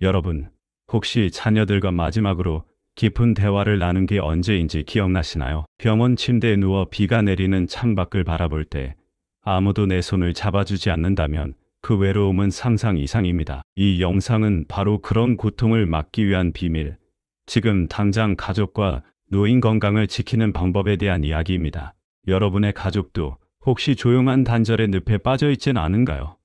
여러분, 혹시 자녀들과 마지막으로 깊은 대화를 나눈 게 언제인지 기억나시나요? 병원 침대에 누워 비가 내리는 창밖을 바라볼 때 아무도 내 손을 잡아주지 않는다면 그 외로움은 상상 이상입니다. 이 영상은 바로 그런 고통을 막기 위한 비밀, 지금 당장 가족과 노인 건강을 지키는 방법에 대한 이야기입니다. 여러분의 가족도 혹시 조용한 단절의 늪에 빠져 있진 않은가요?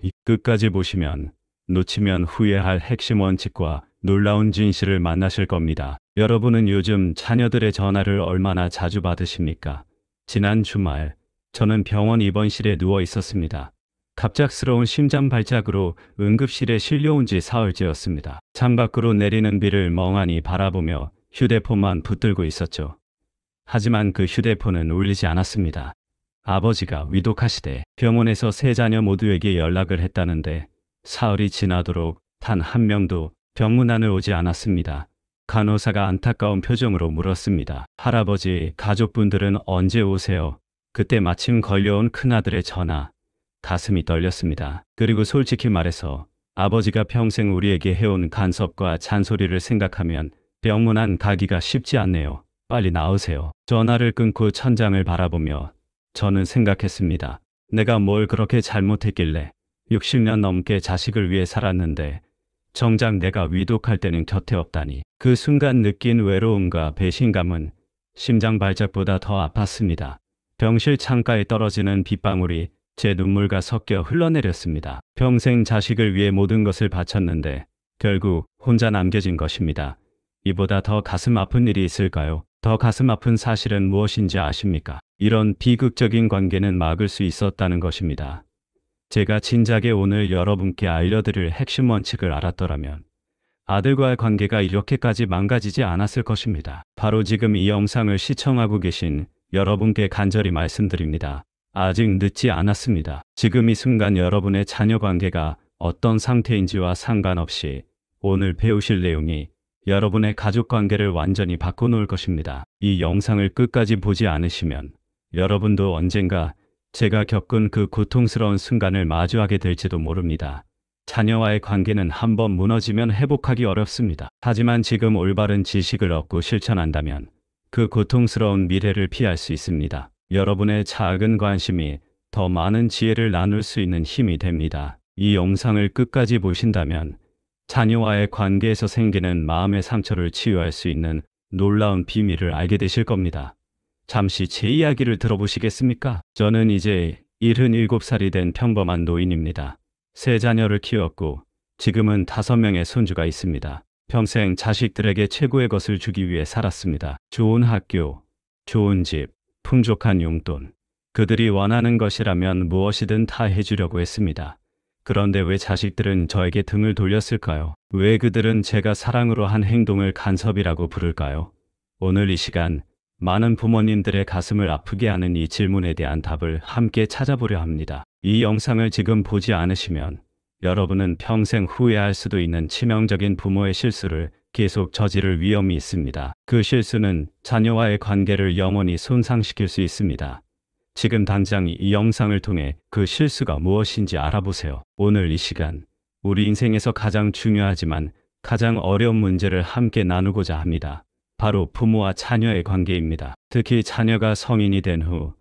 이 끝까지 보시면 놓치면 후회할 핵심 원칙과 놀라운 진실을 만나실 겁니다. 여러분은 요즘 자녀들의 전화를 얼마나 자주 받으십니까? 지난 주말, 저는 병원 입원실에 누워 있었습니다. 갑작스러운 심장 발작으로 응급실에 실려온 지 사흘째였습니다. 창밖으로 내리는 비를 멍하니 바라보며 휴대폰만 붙들고 있었죠. 하지만 그 휴대폰은 울리지 않았습니다. 아버지가 위독하시대 병원에서 세 자녀 모두에게 연락을 했다는데 사흘이 지나도록 단 한 명도 병문안을 오지 않았습니다. 간호사가 안타까운 표정으로 물었습니다. 할아버지, 가족분들은 언제 오세요? 그때 마침 걸려온 큰아들의 전화. 가슴이 떨렸습니다. 그리고 솔직히 말해서 아버지가 평생 우리에게 해온 간섭과 잔소리를 생각하면 병문안 가기가 쉽지 않네요. 빨리 나으세요. 전화를 끊고 천장을 바라보며 저는 생각했습니다. 내가 뭘 그렇게 잘못했길래 60년 넘게 자식을 위해 살았는데 정작 내가 위독할 때는 곁에 없다니. 그 순간 느낀 외로움과 배신감은 심장 발작보다 더 아팠습니다. 병실 창가에 떨어지는 빗방울이 제 눈물과 섞여 흘러내렸습니다. 평생 자식을 위해 모든 것을 바쳤는데 결국 혼자 남겨진 것입니다. 이보다 더 가슴 아픈 일이 있을까요? 더 가슴 아픈 사실은 무엇인지 아십니까? 이런 비극적인 관계는 막을 수 있었다는 것입니다. 제가 진작에 오늘 여러분께 알려드릴 핵심 원칙을 알았더라면 아들과의 관계가 이렇게까지 망가지지 않았을 것입니다. 바로 지금 이 영상을 시청하고 계신 여러분께 간절히 말씀드립니다. 아직 늦지 않았습니다. 지금 이 순간 여러분의 자녀 관계가 어떤 상태인지와 상관없이 오늘 배우실 내용이 여러분의 가족 관계를 완전히 바꿔놓을 것입니다. 이 영상을 끝까지 보지 않으시면 여러분도 언젠가 제가 겪은 그 고통스러운 순간을 마주하게 될지도 모릅니다. 자녀와의 관계는 한번 무너지면 회복하기 어렵습니다. 하지만 지금 올바른 지식을 얻고 실천한다면 그 고통스러운 미래를 피할 수 있습니다. 여러분의 작은 관심이 더 많은 지혜를 나눌 수 있는 힘이 됩니다. 이 영상을 끝까지 보신다면 자녀와의 관계에서 생기는 마음의 상처를 치유할 수 있는 놀라운 비밀을 알게 되실 겁니다. 잠시 제 이야기를 들어보시겠습니까? 저는 이제 77살이 된 평범한 노인입니다. 세 자녀를 키웠고 지금은 5명의 손주가 있습니다. 평생 자식들에게 최고의 것을 주기 위해 살았습니다. 좋은 학교, 좋은 집, 풍족한 용돈. 그들이 원하는 것이라면 무엇이든 다 해주려고 했습니다. 그런데 왜 자식들은 저에게 등을 돌렸을까요? 왜 그들은 제가 사랑으로 한 행동을 간섭이라고 부를까요? 오늘 이 시간 많은 부모님들의 가슴을 아프게 하는 이 질문에 대한 답을 함께 찾아보려 합니다. 이 영상을 지금 보지 않으시면 여러분은 평생 후회할 수도 있는 치명적인 부모의 실수를 계속 저지를 위험이 있습니다. 그 실수는 자녀와의 관계를 영원히 손상시킬 수 있습니다. 지금 당장 이 영상을 통해 그 실수가 무엇인지 알아보세요. 오늘 이 시간, 우리 인생에서 가장 중요하지만 가장 어려운 문제를 함께 나누고자 합니다. 바로 부모와 자녀의 관계입니다. 특히 자녀가 성인이 된 후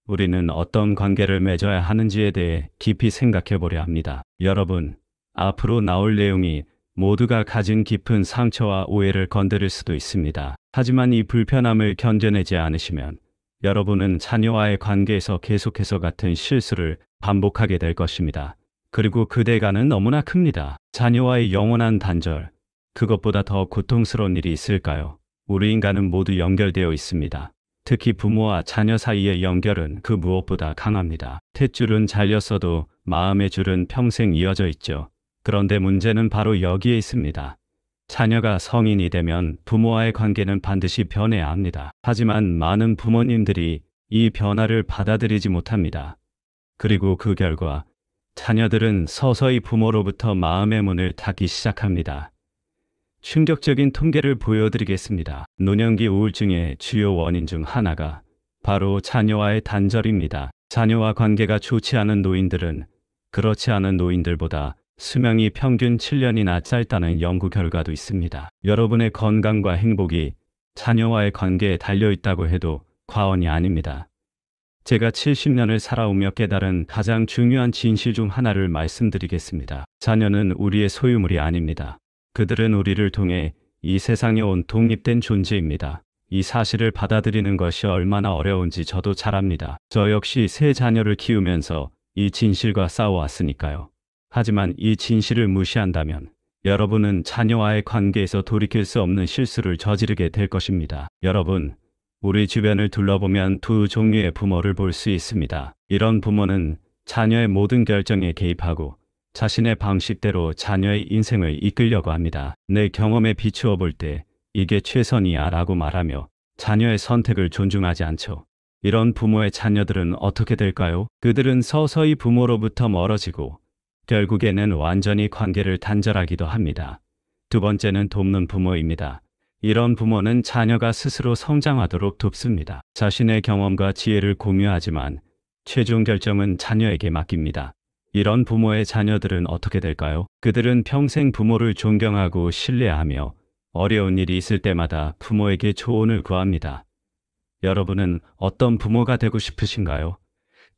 우리는 어떤 관계를 맺어야 하는지에 대해 깊이 생각해 보려 합니다. 여러분, 앞으로 나올 내용이 모두가 가진 깊은 상처와 오해를 건드릴 수도 있습니다. 하지만 이 불편함을 견뎌내지 않으시면 여러분은 자녀와의 관계에서 계속해서 같은 실수를 반복하게 될 것입니다. 그리고 그 대가는 너무나 큽니다. 자녀와의 영원한 단절, 그것보다 더 고통스러운 일이 있을까요? 우리 인간은 모두 연결되어 있습니다. 특히 부모와 자녀 사이의 연결은 그 무엇보다 강합니다. 탯줄은 잘렸어도 마음의 줄은 평생 이어져 있죠. 그런데 문제는 바로 여기에 있습니다. 자녀가 성인이 되면 부모와의 관계는 반드시 변해야 합니다. 하지만 많은 부모님들이 이 변화를 받아들이지 못합니다. 그리고 그 결과 자녀들은 서서히 부모로부터 마음의 문을 닫기 시작합니다. 충격적인 통계를 보여드리겠습니다. 노년기 우울증의 주요 원인 중 하나가 바로 자녀와의 단절입니다. 자녀와 관계가 좋지 않은 노인들은 그렇지 않은 노인들보다 수명이 평균 7년이나 짧다는 연구 결과도 있습니다. 여러분의 건강과 행복이 자녀와의 관계에 달려 있다고 해도 과언이 아닙니다. 제가 70년을 살아오며 깨달은 가장 중요한 진실 중 하나를 말씀드리겠습니다. 자녀는 우리의 소유물이 아닙니다. 그들은 우리를 통해 이 세상에 온 독립된 존재입니다. 이 사실을 받아들이는 것이 얼마나 어려운지 저도 잘 압니다. 저 역시 세 자녀를 키우면서 이 진실과 싸워왔으니까요. 하지만 이 진실을 무시한다면 여러분은 자녀와의 관계에서 돌이킬 수 없는 실수를 저지르게 될 것입니다. 여러분, 우리 주변을 둘러보면 두 종류의 부모를 볼 수 있습니다. 이런 부모는 자녀의 모든 결정에 개입하고 자신의 방식대로 자녀의 인생을 이끌려고 합니다. 내 경험에 비추어 볼 때 이게 최선이야 라고 말하며 자녀의 선택을 존중하지 않죠. 이런 부모의 자녀들은 어떻게 될까요? 그들은 서서히 부모로부터 멀어지고 결국에는 완전히 관계를 단절하기도 합니다. 두 번째는 돕는 부모입니다. 이런 부모는 자녀가 스스로 성장하도록 돕습니다. 자신의 경험과 지혜를 공유하지만 최종 결정은 자녀에게 맡깁니다. 이런 부모의 자녀들은 어떻게 될까요? 그들은 평생 부모를 존경하고 신뢰하며 어려운 일이 있을 때마다 부모에게 조언을 구합니다. 여러분은 어떤 부모가 되고 싶으신가요?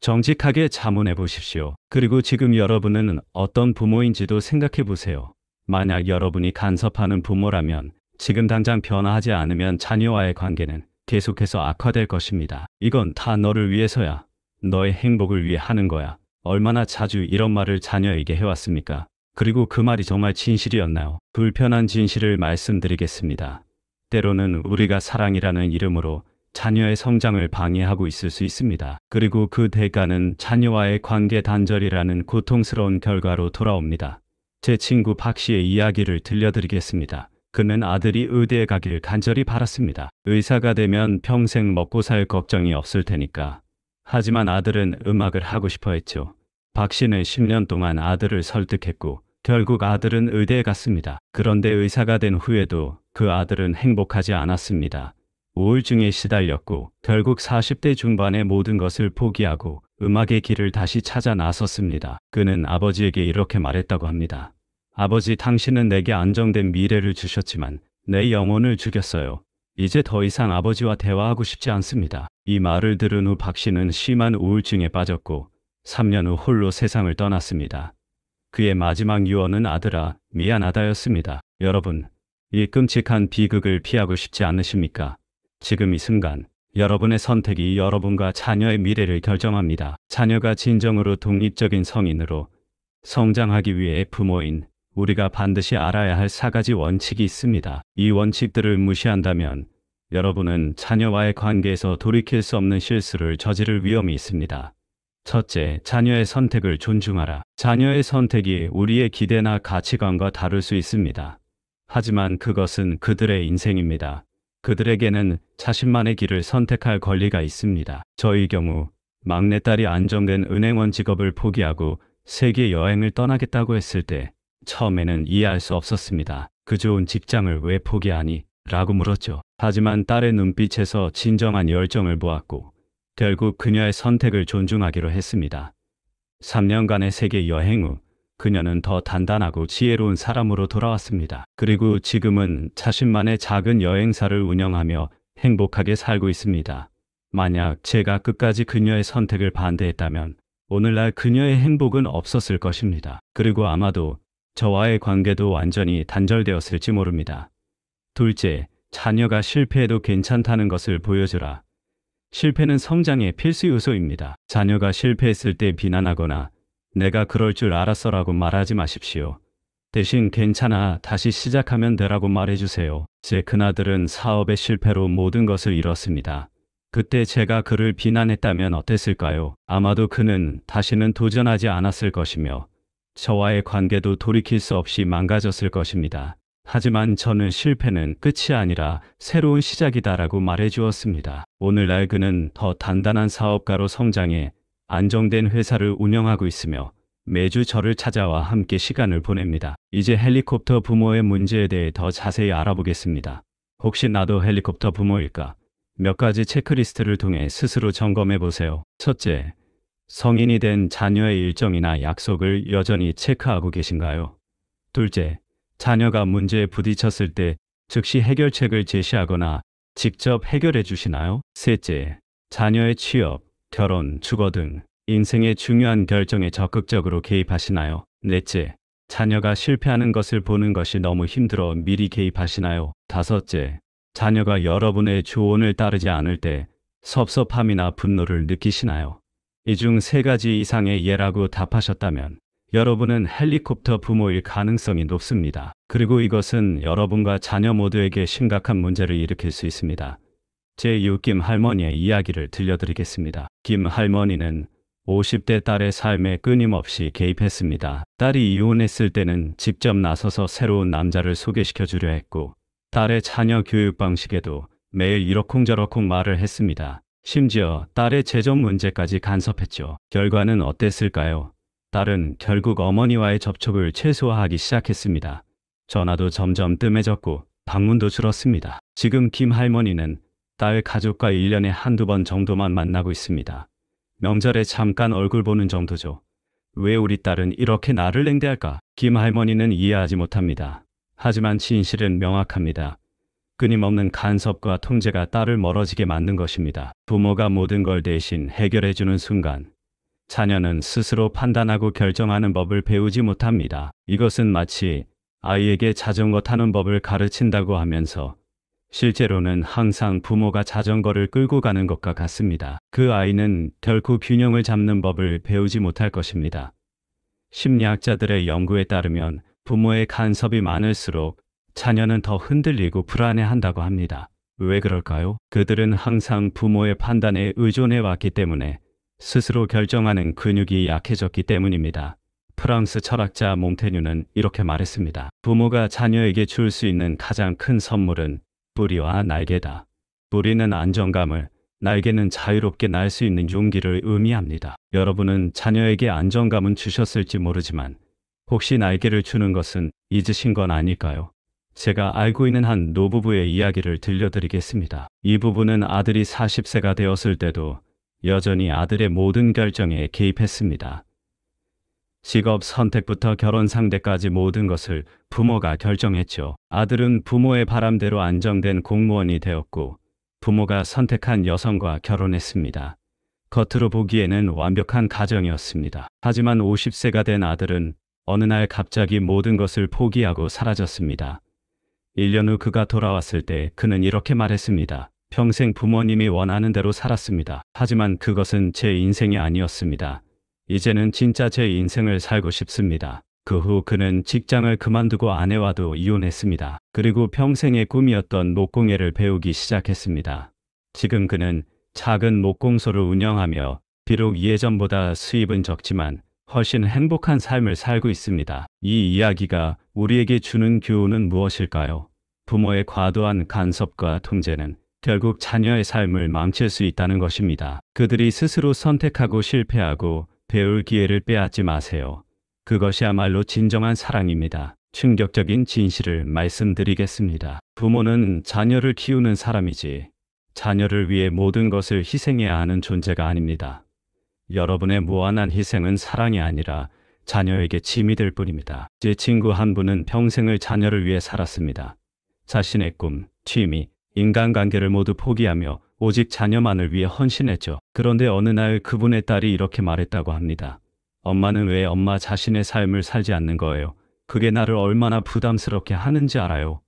정직하게 자문해 보십시오. 그리고 지금 여러분은 어떤 부모인지도 생각해 보세요. 만약 여러분이 간섭하는 부모라면 지금 당장 변화하지 않으면 자녀와의 관계는 계속해서 악화될 것입니다. 이건 다 너를 위해서야. 너의 행복을 위해 하는 거야. 얼마나 자주 이런 말을 자녀에게 해왔습니까? 그리고 그 말이 정말 진실이었나요? 불편한 진실을 말씀드리겠습니다. 때로는 우리가 사랑이라는 이름으로 자녀의 성장을 방해하고 있을 수 있습니다. 그리고 그 대가는 자녀와의 관계 단절이라는 고통스러운 결과로 돌아옵니다. 제 친구 박 씨의 이야기를 들려드리겠습니다. 그는 아들이 의대에 가길 간절히 바랐습니다. 의사가 되면 평생 먹고 살 걱정이 없을 테니까. 하지만 아들은 음악을 하고 싶어 했죠. 박 씨는 10년 동안 아들을 설득했고 결국 아들은 의대에 갔습니다. 그런데 의사가 된 후에도 그 아들은 행복하지 않았습니다. 우울증에 시달렸고 결국 40대 중반에 모든 것을 포기하고 음악의 길을 다시 찾아 나섰습니다. 그는 아버지에게 이렇게 말했다고 합니다. 아버지, 당신은 내게 안정된 미래를 주셨지만 내 영혼을 죽였어요. 이제 더 이상 아버지와 대화하고 싶지 않습니다. 이 말을 들은 후 박 씨는 심한 우울증에 빠졌고 3년 후 홀로 세상을 떠났습니다. 그의 마지막 유언은 아들아, 미안하다였습니다. 여러분, 이 끔찍한 비극을 피하고 싶지 않으십니까? 지금 이 순간 여러분의 선택이 여러분과 자녀의 미래를 결정합니다. 자녀가 진정으로 독립적인 성인으로 성장하기 위해 부모인 우리가 반드시 알아야 할 4가지 원칙이 있습니다. 이 원칙들을 무시한다면 여러분은 자녀와의 관계에서 돌이킬 수 없는 실수를 저지를 위험이 있습니다. 첫째, 자녀의 선택을 존중하라. 자녀의 선택이 우리의 기대나 가치관과 다를 수 있습니다. 하지만 그것은 그들의 인생입니다. 그들에게는 자신만의 길을 선택할 권리가 있습니다. 저의 경우 막내딸이 안정된 은행원 직업을 포기하고 세계 여행을 떠나겠다고 했을 때 처음에는 이해할 수 없었습니다. 그 좋은 직장을 왜 포기하니? 라고 물었죠. 하지만 딸의 눈빛에서 진정한 열정을 보았고 결국 그녀의 선택을 존중하기로 했습니다. 3년간의 세계 여행 후 그녀는 더 단단하고 지혜로운 사람으로 돌아왔습니다. 그리고 지금은 자신만의 작은 여행사를 운영하며 행복하게 살고 있습니다. 만약 제가 끝까지 그녀의 선택을 반대했다면 오늘날 그녀의 행복은 없었을 것입니다. 그리고 아마도 저와의 관계도 완전히 단절되었을지 모릅니다. 둘째, 자녀가 실패해도 괜찮다는 것을 보여주라. 실패는 성장의 필수 요소입니다. 자녀가 실패했을 때 비난하거나 내가 그럴 줄 알았어라고 말하지 마십시오. 대신 괜찮아, 다시 시작하면 되라고 말해주세요. 제 큰아들은 사업의 실패로 모든 것을 잃었습니다. 그때 제가 그를 비난했다면 어땠을까요? 아마도 그는 다시는 도전하지 않았을 것이며 저와의 관계도 돌이킬 수 없이 망가졌을 것입니다. 하지만 저는 실패는 끝이 아니라 새로운 시작이다라고 말해주었습니다. 오늘날 그는 더 단단한 사업가로 성장해 안정된 회사를 운영하고 있으며 매주 저를 찾아와 함께 시간을 보냅니다. 이제 헬리콥터 부모의 문제에 대해 더 자세히 알아보겠습니다. 혹시 나도 헬리콥터 부모일까? 몇 가지 체크리스트를 통해 스스로 점검해 보세요. 첫째, 성인이 된 자녀의 일정이나 약속을 여전히 체크하고 계신가요? 둘째, 자녀가 문제에 부딪혔을 때 즉시 해결책을 제시하거나 직접 해결해 주시나요? 셋째, 자녀의 취업, 결혼, 주거 등 인생의 중요한 결정에 적극적으로 개입하시나요? 넷째, 자녀가 실패하는 것을 보는 것이 너무 힘들어 미리 개입하시나요? 다섯째, 자녀가 여러분의 조언을 따르지 않을 때 섭섭함이나 분노를 느끼시나요? 이 중 세 가지 이상의 예라고 답하셨다면 여러분은 헬리콥터 부모일 가능성이 높습니다. 그리고 이것은 여러분과 자녀 모두에게 심각한 문제를 일으킬 수 있습니다. 제6 김 할머니의 이야기를 들려드리겠습니다. 김 할머니는 50대 딸의 삶에 끊임없이 개입했습니다. 딸이 이혼했을 때는 직접 나서서 새로운 남자를 소개시켜 주려 했고, 딸의 자녀 교육 방식에도 매일 이러쿵저러쿵 말을 했습니다. 심지어 딸의 재정 문제까지 간섭했죠. 결과는 어땠을까요? 딸은 결국 어머니와의 접촉을 최소화하기 시작했습니다. 전화도 점점 뜸해졌고 방문도 줄었습니다. 지금 김 할머니는 딸 가족과 1년에 한두 번 정도만 만나고 있습니다. 명절에 잠깐 얼굴 보는 정도죠. 왜 우리 딸은 이렇게 나를 냉대할까? 김 할머니는 이해하지 못합니다. 하지만 진실은 명확합니다. 끊임없는 간섭과 통제가 딸을 멀어지게 만든 것입니다. 부모가 모든 걸 대신 해결해주는 순간 자녀는 스스로 판단하고 결정하는 법을 배우지 못합니다. 이것은 마치 아이에게 자전거 타는 법을 가르친다고 하면서 실제로는 항상 부모가 자전거를 끌고 가는 것과 같습니다. 그 아이는 결코 균형을 잡는 법을 배우지 못할 것입니다. 심리학자들의 연구에 따르면 부모의 간섭이 많을수록 자녀는 더 흔들리고 불안해한다고 합니다. 왜 그럴까요? 그들은 항상 부모의 판단에 의존해 왔기 때문에 스스로 결정하는 근육이 약해졌기 때문입니다. 프랑스 철학자 몽테뉴는 이렇게 말했습니다. 부모가 자녀에게 줄 수 있는 가장 큰 선물은 뿌리와 날개다. 뿌리는 안정감을, 날개는 자유롭게 날 수 있는 용기를 의미합니다. 여러분은 자녀에게 안정감은 주셨을지 모르지만 혹시 날개를 주는 것은 잊으신 건 아닐까요? 제가 알고 있는 한 노부부의 이야기를 들려드리겠습니다. 이 부부는 아들이 40세가 되었을 때도 여전히 아들의 모든 결정에 개입했습니다. 직업 선택부터 결혼 상대까지 모든 것을 부모가 결정했죠. 아들은 부모의 바람대로 안정된 공무원이 되었고 부모가 선택한 여성과 결혼했습니다. 겉으로 보기에는 완벽한 가정이었습니다. 하지만 50세가 된 아들은 어느 날 갑자기 모든 것을 포기하고 사라졌습니다. 1년 후 그가 돌아왔을 때 그는 이렇게 말했습니다. 평생 부모님이 원하는 대로 살았습니다. 하지만 그것은 제 인생이 아니었습니다. 이제는 진짜 제 인생을 살고 싶습니다. 그 후 그는 직장을 그만두고 아내와도 이혼했습니다. 그리고 평생의 꿈이었던 목공예를 배우기 시작했습니다. 지금 그는 작은 목공소를 운영하며 비록 예전보다 수입은 적지만 훨씬 행복한 삶을 살고 있습니다. 이 이야기가 우리에게 주는 교훈은 무엇일까요? 부모의 과도한 간섭과 통제는 결국 자녀의 삶을 망칠 수 있다는 것입니다. 그들이 스스로 선택하고 실패하고 배울 기회를 빼앗지 마세요. 그것이야말로 진정한 사랑입니다. 충격적인 진실을 말씀드리겠습니다. 부모는 자녀를 키우는 사람이지 자녀를 위해 모든 것을 희생해야 하는 존재가 아닙니다. 여러분의 무한한 희생은 사랑이 아니라 자녀에게 짐이 될 뿐입니다. 제 친구 한 분은 평생을 자녀를 위해 살았습니다. 자신의 꿈, 취미, 인간관계를 모두 포기하며 오직 자녀만을 위해 헌신했죠. 그런데 어느 날 그분의 딸이 이렇게 말했다고 합니다. 엄마는 왜 엄마 자신의 삶을 살지 않는 거예요? 그게 나를 얼마나 부담스럽게 하는지 알아요?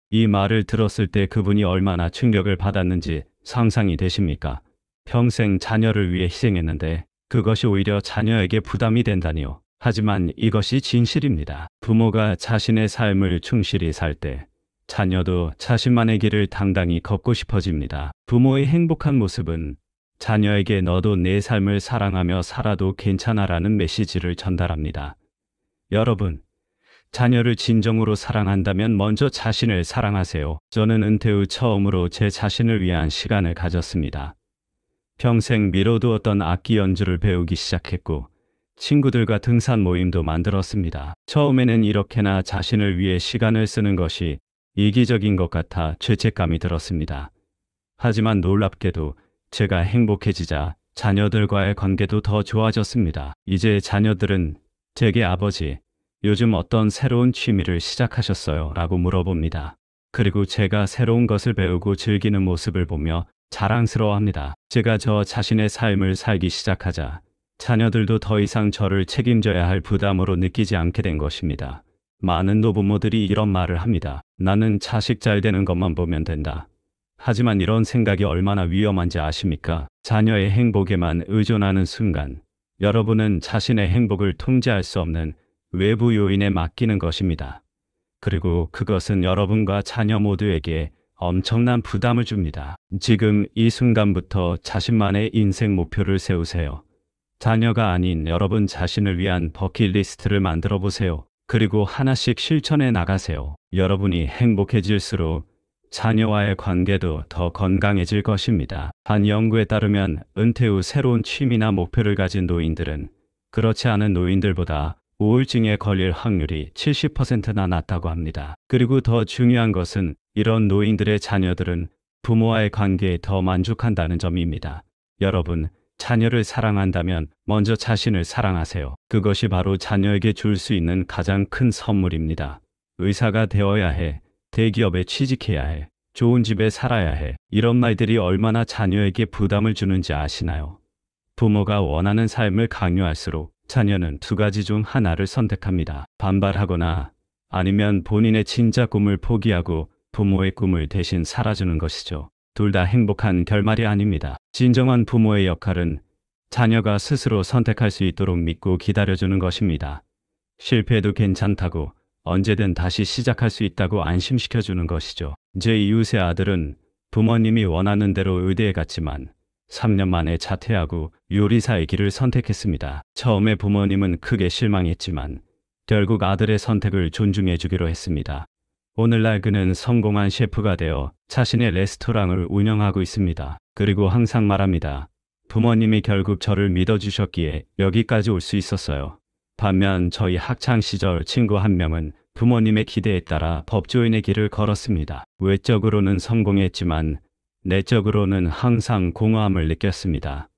이 말을 들었을 때 그분이 얼마나 충격을 받았는지 상상이 되십니까? 평생 자녀를 위해 희생했는데 그것이 오히려 자녀에게 부담이 된다니요. 하지만 이것이 진실입니다. 부모가 자신의 삶을 충실히 살 때 자녀도 자신만의 길을 당당히 걷고 싶어집니다. 부모의 행복한 모습은 자녀에게 너도 내 삶을 사랑하며 살아도 괜찮아라는 메시지를 전달합니다. 여러분, 자녀를 진정으로 사랑한다면 먼저 자신을 사랑하세요. 저는 은퇴 후 처음으로 제 자신을 위한 시간을 가졌습니다. 평생 미뤄두었던 악기 연주를 배우기 시작했고 친구들과 등산 모임도 만들었습니다. 처음에는 이렇게나 자신을 위해 시간을 쓰는 것이 이기적인 것 같아 죄책감이 들었습니다. 하지만 놀랍게도 제가 행복해지자 자녀들과의 관계도 더 좋아졌습니다. 이제 자녀들은 제게 아버지, 요즘 어떤 새로운 취미를 시작하셨어요? 라고 물어봅니다. 그리고 제가 새로운 것을 배우고 즐기는 모습을 보며 자랑스러워합니다. 제가 저 자신의 삶을 살기 시작하자 자녀들도 더 이상 저를 책임져야 할 부담으로 느끼지 않게 된 것입니다. 많은 노부모들이 이런 말을 합니다. 나는 자식 잘 되는 것만 보면 된다. 하지만 이런 생각이 얼마나 위험한지 아십니까? 자녀의 행복에만 의존하는 순간 여러분은 자신의 행복을 통제할 수 없는 외부 요인에 맡기는 것입니다. 그리고 그것은 여러분과 자녀 모두에게 엄청난 부담을 줍니다. 지금 이 순간부터 자신만의 인생 목표를 세우세요. 자녀가 아닌 여러분 자신을 위한 버킷리스트를 만들어 보세요. 그리고 하나씩 실천해 나가세요. 여러분이 행복해질수록 자녀와의 관계도 더 건강해질 것입니다. 한 연구에 따르면 은퇴 후 새로운 취미나 목표를 가진 노인들은 그렇지 않은 노인들보다 우울증에 걸릴 확률이 70%나 낮다고 합니다. 그리고 더 중요한 것은 이런 노인들의 자녀들은 부모와의 관계에 더 만족한다는 점입니다. 여러분, 자녀를 사랑한다면 먼저 자신을 사랑하세요. 그것이 바로 자녀에게 줄 수 있는 가장 큰 선물입니다. 의사가 되어야 해. 대기업에 취직해야 해. 좋은 집에 살아야 해. 이런 말들이 얼마나 자녀에게 부담을 주는지 아시나요? 부모가 원하는 삶을 강요할수록 자녀는 두 가지 중 하나를 선택합니다. 반발하거나 아니면 본인의 진짜 꿈을 포기하고 부모의 꿈을 대신 살아주는 것이죠. 둘 다 행복한 결말이 아닙니다. 진정한 부모의 역할은 자녀가 스스로 선택할 수 있도록 믿고 기다려주는 것입니다. 실패해도 괜찮다고 언제든 다시 시작할 수 있다고 안심시켜주는 것이죠. 제 이웃의 아들은 부모님이 원하는 대로 의대에 갔지만 3년 만에 자퇴하고 요리사의 길을 선택했습니다. 처음에 부모님은 크게 실망했지만 결국 아들의 선택을 존중해 주기로 했습니다. 오늘날 그는 성공한 셰프가 되어 자신의 레스토랑을 운영하고 있습니다. 그리고 항상 말합니다. 부모님이 결국 저를 믿어주셨기에 여기까지 올 수 있었어요. 반면 저희 학창시절 친구 한 명은 부모님의 기대에 따라 법조인의 길을 걸었습니다. 외적으로는 성공했지만 내적으로는 항상 공허함을 느꼈습니다.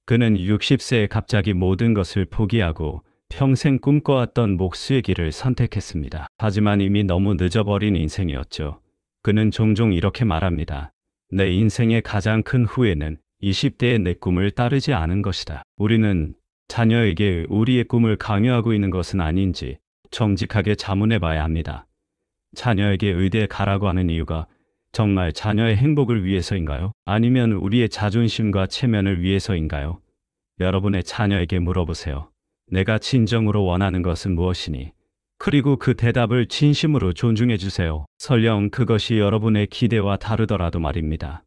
그는 60세에 갑자기 모든 것을 포기하고 평생 꿈꿔왔던 목수의 길을 선택했습니다. 하지만 이미 너무 늦어버린 인생이었죠. 그는 종종 이렇게 말합니다. 내 인생의 가장 큰 후회는 20대의 내 꿈을 따르지 않은 것이다. 우리는 자녀에게 우리의 꿈을 강요하고 있는 것은 아닌지 정직하게 자문해 봐야 합니다. 자녀에게 의대에 가라고 하는 이유가 정말 자녀의 행복을 위해서인가요? 아니면 우리의 자존심과 체면을 위해서인가요? 여러분의 자녀에게 물어보세요. 내가 진정으로 원하는 것은 무엇이니? 그리고 그 대답을 진심으로 존중해 주세요. 설령 그것이 여러분의 기대와 다르더라도 말입니다.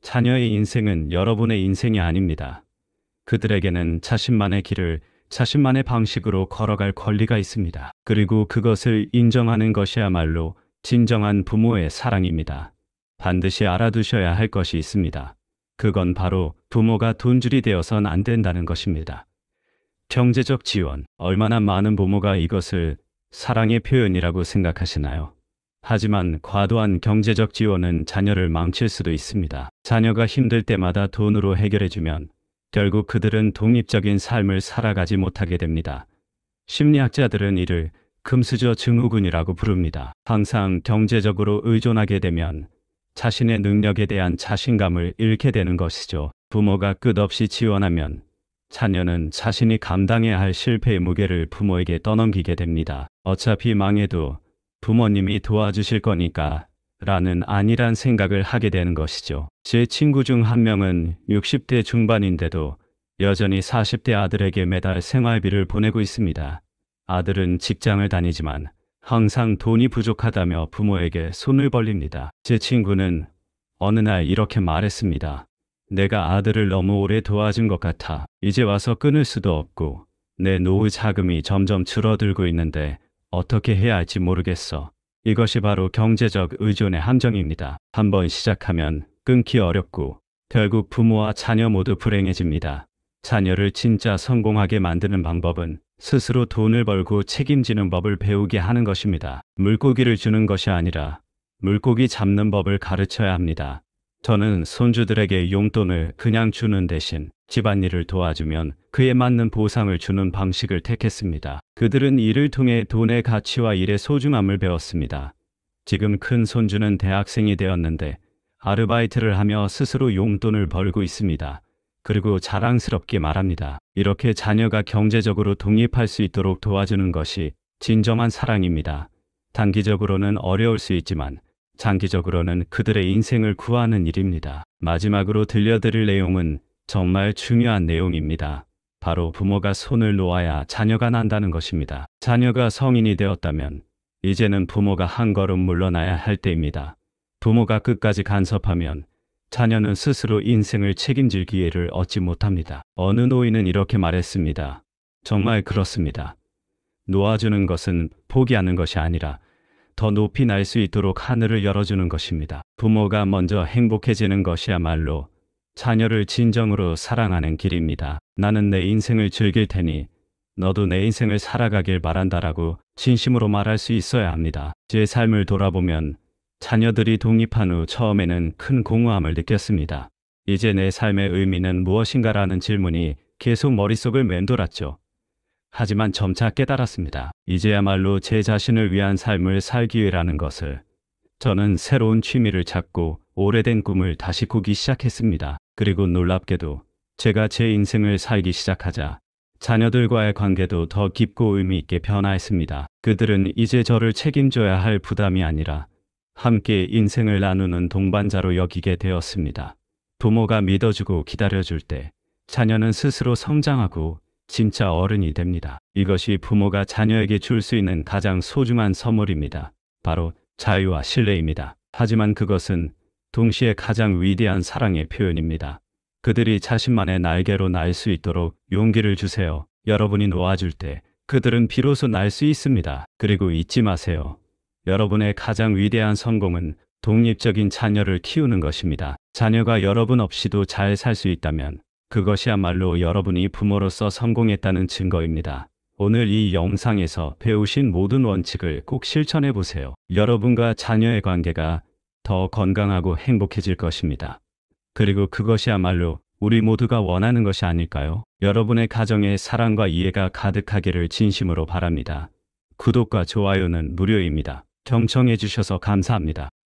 자녀의 인생은 여러분의 인생이 아닙니다. 그들에게는 자신만의 길을 자신만의 방식으로 걸어갈 권리가 있습니다. 그리고 그것을 인정하는 것이야말로 진정한 부모의 사랑입니다. 반드시 알아두셔야 할 것이 있습니다. 그건 바로 부모가 돈줄이 되어선 안 된다는 것입니다. 경제적 지원, 얼마나 많은 부모가 이것을 사랑의 표현이라고 생각하시나요? 하지만 과도한 경제적 지원은 자녀를 망칠 수도 있습니다. 자녀가 힘들 때마다 돈으로 해결해주면 결국 그들은 독립적인 삶을 살아가지 못하게 됩니다. 심리학자들은 이를 금수저 증후군이라고 부릅니다. 항상 경제적으로 의존하게 되면 자신의 능력에 대한 자신감을 잃게 되는 것이죠. 부모가 끝없이 지원하면 자녀는 자신이 감당해야 할 실패의 무게를 부모에게 떠넘기게 됩니다. 어차피 망해도 부모님이 도와주실 거니까 라는 안일한 생각을 하게 되는 것이죠. 제 친구 중 한 명은 60대 중반인데도 여전히 40대 아들에게 매달 생활비를 보내고 있습니다. 아들은 직장을 다니지만 항상 돈이 부족하다며 부모에게 손을 벌립니다. 제 친구는 어느 날 이렇게 말했습니다. 내가 아들을 너무 오래 도와준 것 같아. 이제 와서 끊을 수도 없고 내 노후 자금이 점점 줄어들고 있는데 어떻게 해야 할지 모르겠어. 이것이 바로 경제적 의존의 함정입니다. 한번 시작하면 끊기 어렵고 결국 부모와 자녀 모두 불행해집니다. 자녀를 진짜 성공하게 만드는 방법은 스스로 돈을 벌고 책임지는 법을 배우게 하는 것입니다. 물고기를 주는 것이 아니라 물고기 잡는 법을 가르쳐야 합니다. 저는 손주들에게 용돈을 그냥 주는 대신 집안일을 도와주면 그에 맞는 보상을 주는 방식을 택했습니다. 그들은 이를 통해 돈의 가치와 일의 소중함을 배웠습니다. 지금 큰 손주는 대학생이 되었는데 아르바이트를 하며 스스로 용돈을 벌고 있습니다. 그리고 자랑스럽게 말합니다. 이렇게 자녀가 경제적으로 독립할 수 있도록 도와주는 것이 진정한 사랑입니다. 단기적으로는 어려울 수 있지만 장기적으로는 그들의 인생을 구하는 일입니다. 마지막으로 들려드릴 내용은 정말 중요한 내용입니다. 바로 부모가 손을 놓아야 자녀가 난다는 것입니다. 자녀가 성인이 되었다면 이제는 부모가 한 걸음 물러나야 할 때입니다. 부모가 끝까지 간섭하면 자녀는 스스로 인생을 책임질 기회를 얻지 못합니다. 어느 노인은 이렇게 말했습니다. 정말 그렇습니다. 놓아주는 것은 포기하는 것이 아니라 더 높이 날 수 있도록 하늘을 열어주는 것입니다. 부모가 먼저 행복해지는 것이야말로 자녀를 진정으로 사랑하는 길입니다. 나는 내 인생을 즐길 테니 너도 내 인생을 살아가길 바란다라고 진심으로 말할 수 있어야 합니다. 제 삶을 돌아보면 자녀들이 독립한 후 처음에는 큰 공허함을 느꼈습니다. 이제 내 삶의 의미는 무엇인가라는 질문이 계속 머릿속을 맴돌았죠. 하지만 점차 깨달았습니다. 이제야말로 제 자신을 위한 삶을 살기 위해라는 것을. 저는 새로운 취미를 찾고 오래된 꿈을 다시 꾸기 시작했습니다. 그리고 놀랍게도 제가 제 인생을 살기 시작하자 자녀들과의 관계도 더 깊고 의미 있게 변화했습니다. 그들은 이제 저를 책임져야 할 부담이 아니라 함께 인생을 나누는 동반자로 여기게 되었습니다. 부모가 믿어주고 기다려줄 때 자녀는 스스로 성장하고 진짜 어른이 됩니다. 이것이 부모가 자녀에게 줄 수 있는 가장 소중한 선물입니다. 바로 자유와 신뢰입니다. 하지만 그것은 동시에 가장 위대한 사랑의 표현입니다. 그들이 자신만의 날개로 날 수 있도록 용기를 주세요. 여러분이 놓아줄 때 그들은 비로소 날 수 있습니다. 그리고 잊지 마세요. 여러분의 가장 위대한 성공은 독립적인 자녀를 키우는 것입니다. 자녀가 여러분 없이도 잘 살 수 있다면 그것이야말로 여러분이 부모로서 성공했다는 증거입니다. 오늘 이 영상에서 배우신 모든 원칙을 꼭 실천해 보세요. 여러분과 자녀의 관계가 더 건강하고 행복해질 것입니다. 그리고 그것이야말로 우리 모두가 원하는 것이 아닐까요? 여러분의 가정에 사랑과 이해가 가득하기를 진심으로 바랍니다. 구독과 좋아요는 무료입니다. 경청해 주셔서 감사합니다.